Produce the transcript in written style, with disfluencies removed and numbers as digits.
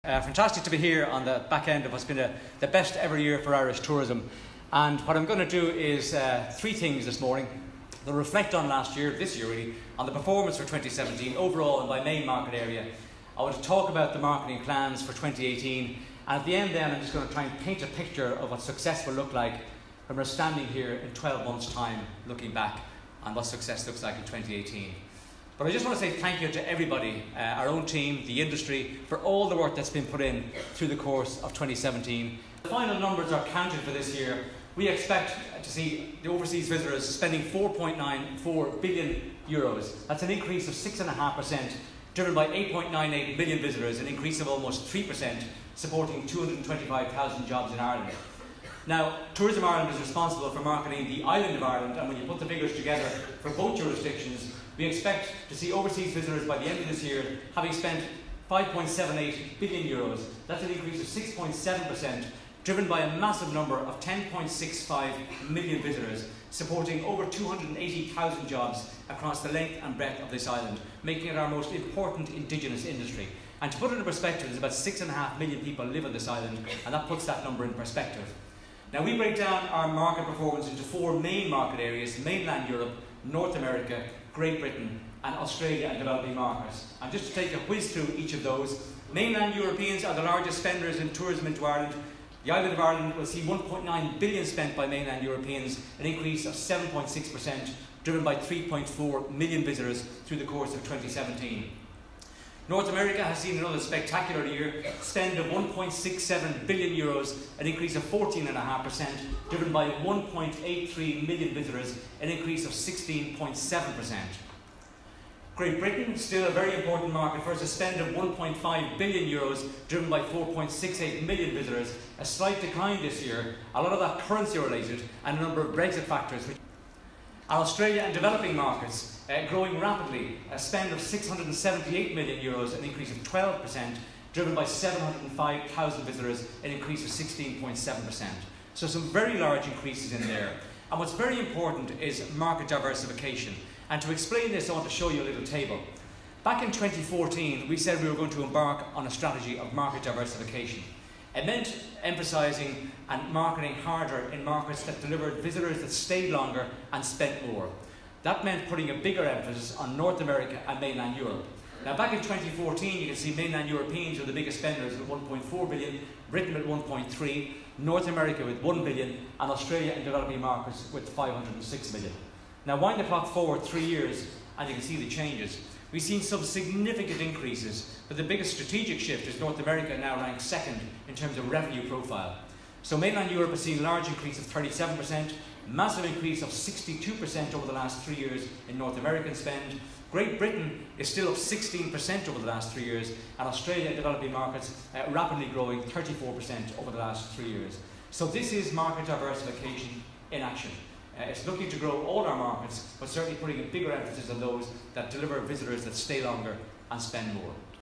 Fantastic to be here on the back end of what's been the best ever year for Irish tourism. And what I'm going to do is three things this morning. We'll reflect on this year really, on the performance for 2017 overall and by main market area. I want to talk about the marketing plans for 2018. And at the end then, I'm just going to try and paint a picture of what success will look like when we're standing here in 12 months' time looking back on what success looks like in 2018. But I just want to say thank you to everybody, our own team, the industry, for all the work that's been put in through the course of 2017. The final numbers are counted for this year. We expect to see the overseas visitors spending €4.94 billion. That's an increase of 6.5%, driven by 8.98 million visitors, an increase of almost 3%, supporting 225,000 jobs in Ireland. Now, Tourism Ireland is responsible for marketing the island of Ireland, and when you put the figures together for both jurisdictions, we expect to see overseas visitors by the end of this year having spent €5.78 billion. That's an increase of 6.7%, driven by a massive number of 10.65 million visitors, supporting over 280,000 jobs across the length and breadth of this island, making it our most important indigenous industry. And to put it in perspective, there's about 6.5 million people live on this island, and that puts that number in perspective. Now, we break down our market performance into four main market areas: mainland Europe, North America, Great Britain, and Australia and developing markets. And just to take a whiz through each of those, mainland Europeans are the largest spenders in tourism into Ireland. The island of Ireland will see €1.9 billion spent by mainland Europeans, an increase of 7.6%, driven by 3.4 million visitors through the course of 2017. North America has seen another spectacular year, spend of €1.67 billion, an increase of 14.5%, driven by 1.83 million visitors, an increase of 16.7%. Great Britain, still a very important market for us, a spend of €1.5 billion, driven by 4.68 million visitors, a slight decline this year, a lot of that currency related, and a number of Brexit factors. Australia and developing markets growing rapidly, a spend of €678 million, an increase of 12%, driven by 705,000 visitors, an increase of 16.7%. So some very large increases in there. And what's very important is market diversification. And to explain this, I want to show you a little table. Back in 2014, we said we were going to embark on a strategy of market diversification. It meant emphasising and marketing harder in markets that delivered visitors that stayed longer and spent more. That meant putting a bigger emphasis on North America and mainland Europe. Now, back in 2014, you can see mainland Europeans were the biggest spenders with 1.4 billion, Britain with 1.3, North America with 1 billion, and Australia and developing markets with 506 million. Now, wind the clock forward 3 years, and you can see the changes. We've seen some significant increases, but the biggest strategic shift is North America now ranks second in terms of revenue profile. So mainland Europe has seen a large increase of 37%, massive increase of 62% over the last 3 years in North American spend. Great Britain is still up 16% over the last 3 years, and Australia and developing markets rapidly growing 34% over the last 3 years. So this is market diversification in action. It's looking to grow all our markets, but certainly putting a bigger emphasis on those that deliver visitors that stay longer and spend more.